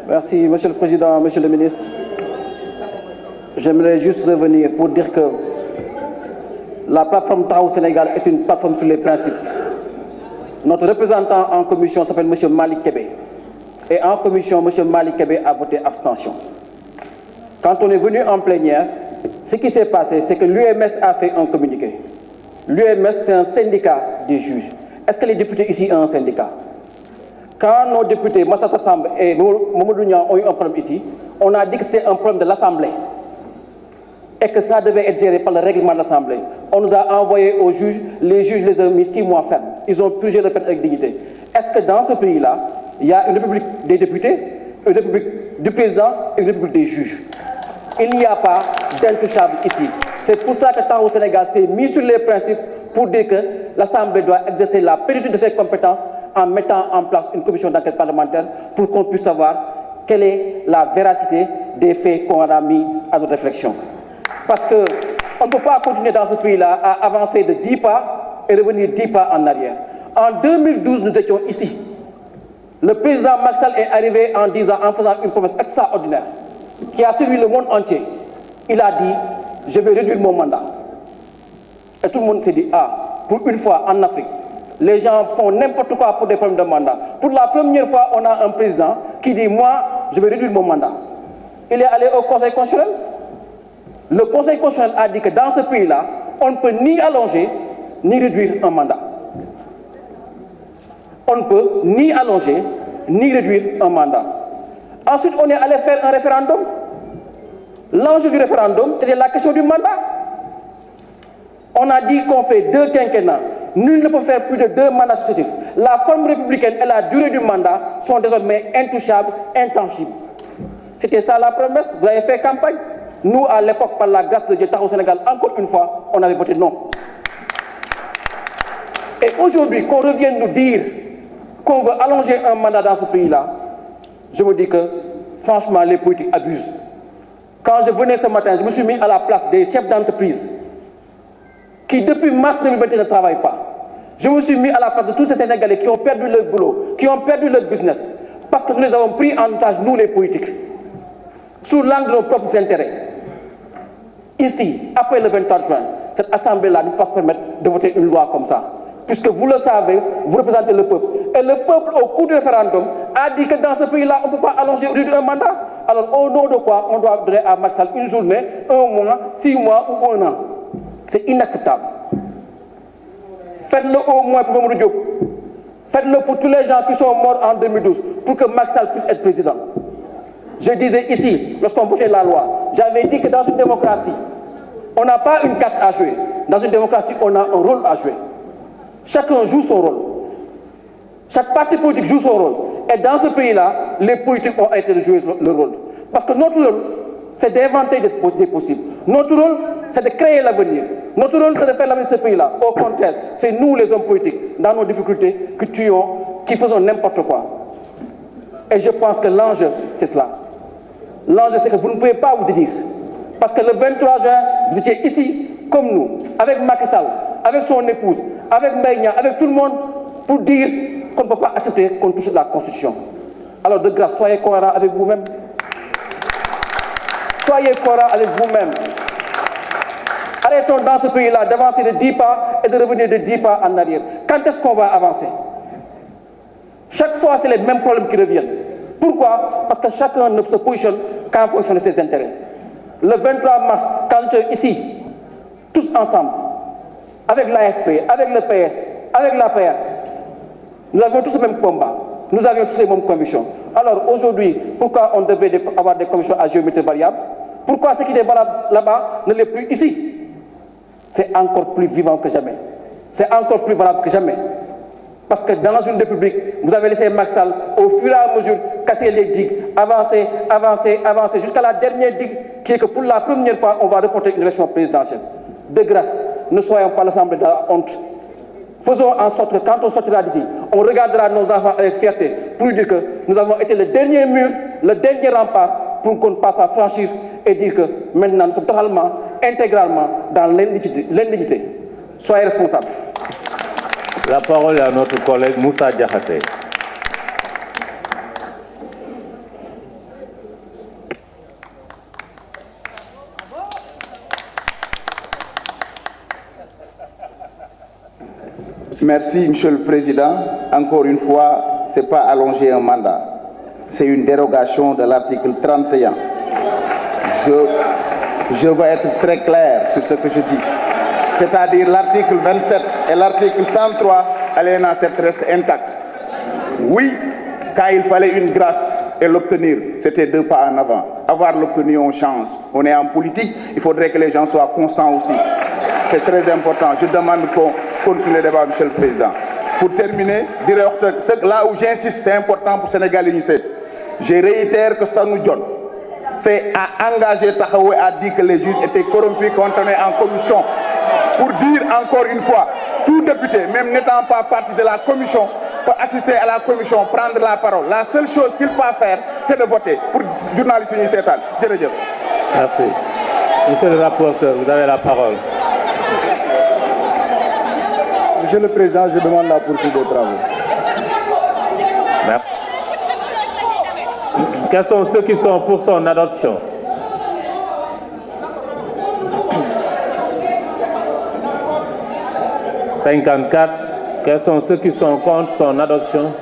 Merci, Monsieur le Président, Monsieur le Ministre. J'aimerais juste revenir pour dire que la plateforme Taxawu Sénégal est une plateforme sur les principes. Notre représentant en commission s'appelle M. Malick Kébé. Et en commission, M. Malick Kébé a voté abstention. Quand on est venu en plénière, ce qui s'est passé, c'est que l'UMS a fait un communiqué. L'UMS, c'est un syndicat des juges. Est-ce que les députés ici ont un syndicat? Quand nos députés, Massata Samb et Mamadou Niang, ont eu un problème ici, on a dit que c'était un problème de l'Assemblée et que ça devait être géré par le règlement de l'Assemblée. On nous a envoyé aux juges, les juges les ont mis 6 mois fermes. Ils ont purgé le peine avec dignité. Est-ce que dans ce pays-là, il y a une république des députés, une république du président et une république des juges? Il n'y a pas d'intouchable ici. C'est pour ça que Taxawu Sénégal s'est mis sur les principes pour dire que l'Assemblée doit exercer la plénitude de ses compétences en mettant en place une commission d'enquête parlementaire pour qu'on puisse savoir quelle est la véracité des faits qu'on a mis à notre réflexion. Parce qu'on ne peut pas continuer dans ce pays-là à avancer de 10 pas et revenir 10 pas en arrière. En 2012, nous étions ici. Le président Macky Sall est arrivé en faisant une promesse extraordinaire qui a suivi le monde entier. Il a dit, je vais réduire mon mandat. Et tout le monde s'est dit, ah, pour une fois en Afrique, les gens font n'importe quoi pour des problèmes de mandat. Pour la première fois, on a un président qui dit, moi, je vais réduire mon mandat. Il est allé au Conseil constitutionnel. Le Conseil constitutionnel a dit que dans ce pays-là, on ne peut ni allonger, ni réduire un mandat. On ne peut ni allonger, ni réduire un mandat. Ensuite, on est allé faire un référendum. L'enjeu du référendum, c'était la question du mandat. On a dit qu'on fait 2 quinquennats. Nul ne peut faire plus de 2 mandats successifs. La forme républicaine et la durée du mandat sont désormais intouchables, intangibles. C'était ça la promesse. Vous avez fait campagne. Nous, à l'époque, par la grâce de Dieu, Taxawu Sénégal, encore une fois, on avait voté non. Et aujourd'hui, qu'on revienne nous dire qu'on veut allonger un mandat dans ce pays-là, je me dis que, franchement, les politiques abusent. Quand je venais ce matin, je me suis mis à la place des chefs d'entreprise qui, depuis mars 2021, ne travaillent pas. Je me suis mis à la place de tous ces Sénégalais qui ont perdu leur boulot, qui ont perdu leur business, parce que nous les avons pris en otage, nous les politiques, sous l'angle de nos propres intérêts. Ici, après le 23 juin, cette Assemblée-là ne peut pas se permettre de voter une loi comme ça. Puisque vous le savez, vous représentez le peuple. Et le peuple, au cours du référendum, a dit que dans ce pays-là, on ne peut pas allonger un mandat. Alors, au nom de quoi on doit donner à Macky Sall une journée, 1 mois, 6 mois ou 1 an? C'est inacceptable. Faites-le au moins pour Mamadou Diop. Faites-le pour tous les gens qui sont morts en 2012, pour que Macky Sall puisse être président. Je disais ici, lorsqu'on votait la loi, j'avais dit que dans une démocratie, on n'a pas une carte à jouer. Dans une démocratie, on a un rôle à jouer. Chacun joue son rôle. Chaque parti politique joue son rôle. Et dans ce pays-là, les politiques ont été de jouer le rôle. Parce que notre rôle, c'est d'inventer des possibles. Notre rôle, c'est de créer l'avenir. Notre rôle, c'est de faire l'avenir de ce pays-là. Au contraire, c'est nous, les hommes politiques, dans nos difficultés, qui tuons, qui faisons n'importe quoi. Et je pense que l'enjeu, c'est cela. L'enjeu, c'est que vous ne pouvez pas vous dire. Parce que le 23 juin, vous étiez ici, comme nous, avec Macky Sall, avec son épouse, avec Mbaye, avec tout le monde, pour dire qu'on ne peut pas accepter qu'on touche la Constitution. Alors de grâce, soyez cohérents avec vous-même. Soyez cohérents avec vous-même. Arrêtons dans ce pays-là d'avancer de 10 pas et de revenir de 10 pas en arrière. Quand est-ce qu'on va avancer? Chaque fois, c'est les mêmes problèmes qui reviennent. Pourquoi? Parce que chacun ne se positionne qu'en fonction de ses intérêts. Le 23 mars, quand ici, tous ensemble, avec l'AFP, avec le PS, avec l'APR, nous avions tous le même combat, nous avions tous les mêmes convictions. Alors aujourd'hui, pourquoi on devait avoir des convictions à géométrie variable? Pourquoi ce qui est valable là-bas ne l'est plus ici? C'est encore plus vivant que jamais. C'est encore plus valable que jamais. Parce que dans une république, vous avez laissé Macky Sall, au fur et à mesure, casser les digues, avancer, avancer, avancer, jusqu'à la dernière digue, qui est que pour la première fois, on va reporter une élection présidentielle. De grâce, ne soyons pas l'Assemblée de la honte. Faisons en sorte que quand on sortira d'ici, on regardera nos enfants avec fierté pour dire que nous avons été le dernier mur, le dernier rempart pour qu'on ne puisse pas franchir et dire que maintenant nous sommes totalement, intégralement dans l'indignité. Soyez responsables. La parole est à notre collègue Moussa Diakhaté. Merci, Monsieur le Président. Encore une fois, ce n'est pas allonger un mandat. C'est une dérogation de l'article 31. Je veux être très clair sur ce que je dis. C'est-à-dire l'article 27 et l'article 103, alinéa 7 restent intacts. Oui, quand il fallait une grâce et l'obtenir, c'était 2 pas en avant. Avoir l'obtenu, on change. On est en politique, il faudrait que les gens soient constants aussi. C'est très important. Je demande qu'on continue le débat, Monsieur le Président. Pour terminer, là où j'insiste, c'est important pour Sénégal Unité. Je réitère que ça nous donne. C'est à engager Tahaoué a dit que les juges étaient corrompus quand on est en commission. Pour dire encore une fois, tout député, même n'étant pas partie de la commission, peut assister à la commission, prendre la parole. La seule chose qu'il peut faire, c'est de voter pour journaliste Unité. Merci. Monsieur le rapporteur, vous avez la parole. Monsieur le Président, je demande la poursuite des travaux. Merci. Quels sont ceux qui sont pour son adoption? « 54. Quels sont ceux qui sont contre son adoption?